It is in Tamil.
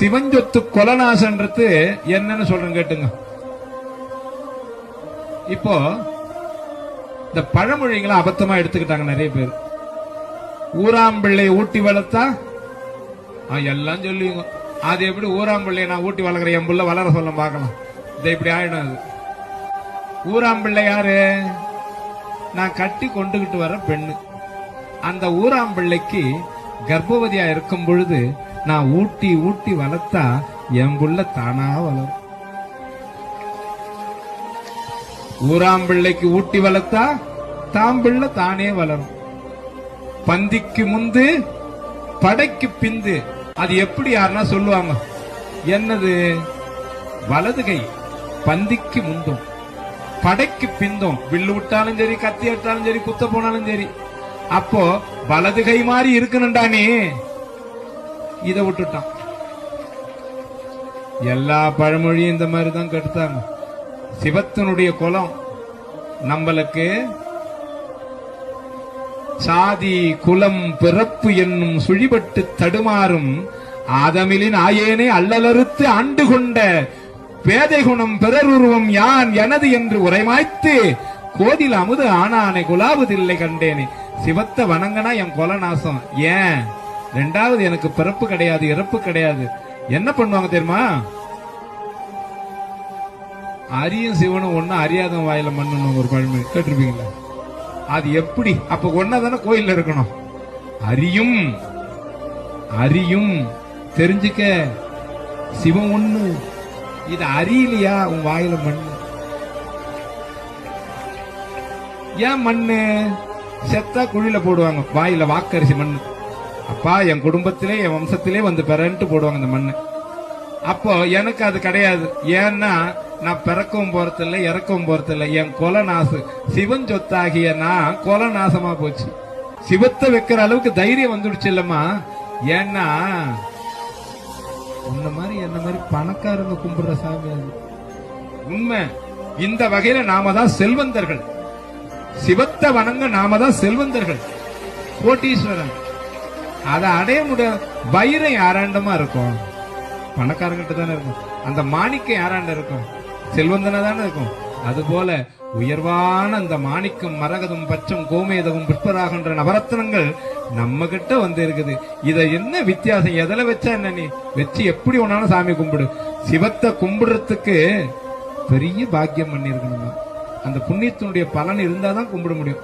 சிவஞ்சொத்து கொலநாசன்றது என்னன்னு சொல்றேன் கேட்டுங்க. இப்போ இந்த பழமொழிகளை அபத்தமா எடுத்துக்கிட்டாங்க நிறைய பேர். ஊராம்பிள்ளை ஊட்டி வளர்த்தா எல்லாம் சொல்லுவீங்க. அது எப்படி ஊராம்பிள்ளை நான் ஊட்டி வளர்க்குறேன், என் புள்ள வளர சொல்ல பார்க்கலாம். இதை இப்படி ஆயிடும். அது ஊராம்பிள்ளை யாரு? நான் கட்டி கொண்டுகிட்டு வர பெண்ணு. அந்த ஊராம்பிள்ளைக்கு கர்ப்பவதியா இருக்கும் பொழுது நான் ஊட்டி ஊட்டி வளர்த்தா என் புள்ள தானா வளரும். ஊராம்பிள்ளைக்கு ஊட்டி வளர்த்தா தாம்பிள்ள தானே வளரும். பந்திக்கு முந்து படைக்கு பிந்து. அது எப்படி யாருன்னா சொல்லுவாங்க, என்னது? வலது கை பந்திக்கு முந்தும் படைக்கு பிந்தும். வில்லு விட்டாலும் சரி, கத்தி விட்டாலும் சரி, குத்த போனாலும் சரி. அப்போ வலது கை மாதிரி இருக்கணும்டானே, இத விட்டுட்டான். எல்லா பழமொழியும் இந்த மாதிரி தான் கெடுத்தாங்க. சிவத்தினுடைய குலம் நம்மளுக்கு சாதி குலம் பிறப்பு என்னும் சுழிபட்டு தடுமாறும் ஆதமிலின் ஆயேனே அல்லலறுத்து ஆண்டு கொண்ட பேதை குணம் பிறருருவம் யான் எனது என்று உரைமாய்த்து கோதில் அமுது ஆனானை குலாவதில்லை கண்டேனே. சிவத்தை வணங்கனா என் கொலை நாசம். ஏன்? ரெண்டாவது, எனக்கு பிறப்பு கிடையாது, இறப்பு கிடையாது. என்ன பண்ணுவாங்க தெரியுமா? அரியும் சிவனும் ஒண்ணு, அறியாதவன் வாயில மண்ணு ஒரு பழமொழி கேட்டிருப்பீங்களா? அது எப்படி? அப்ப ஒன்னதானே கோயில்ல இருக்கணும். அரியும் அரியும் தெரிஞ்சுக்க, சிவம் ஒண்ணு. இது அறியலையா? உன் வாயில மண்ணு. ஏன் மண்ணு? செத்தா குழியில போடுவாங்க, வாயில வாக்கரிசி மண்ணு. அப்பா என் குடும்பத்திலே என் வம்சத்திலே வந்து பெறன்ட்டு போடுவாங்க அந்த மண்ணு. அப்போ எனக்கு அது கிடையாது. ஏன்னா நான் பிறக்கவும் போறதில்லை, இறக்கவும் போறதில்லை. என் கொலை நாசு சிவன் சொத்தாகிய நான் கொலை நாசமா போச்சு. சிவத்தை வைக்கிற அளவுக்கு தைரியம் வந்துடுச்சு இல்லம்மா. ஏன்னா உன்ன மாதிரி என்ன மாதிரி பணக்காரங்க கும்பிடுற சாமி அது உண்மை. இந்த வகையில நாம தான் செல்வந்தர்கள். சிவத்தை வணங்க நாம தான் செல்வந்தர்கள், கோட்டீஸ்வரன். அதை அடைய முடியாது. வைரம் யாராண்டமா இருக்கும்? பணக்காரங்கிட்ட தானே இருக்கும். அந்த மாணிக்கம் யாராண்ட இருக்கும்? செல்வந்தனா தானே இருக்கும். அதுபோல உயர்வான அந்த மாணிக்கம், மரகதம், பச்சம், கோமேதகம், புஷ்பராகன்ற நவரத்னங்கள் நம்ம கிட்ட வந்து இருக்குது. இத என்ன வித்தியாசம்? எதில வச்சா என்ன? நீ வச்சு எப்படி ஒன்னாலும் சாமி கும்பிடு. சிவத்தை கும்பிடுறதுக்கு பெரிய பாக்கியம் பண்ணிருக்கணும். அந்த புண்ணியத்தினுடைய பலன் இருந்தாதான் கும்பிட முடியும்.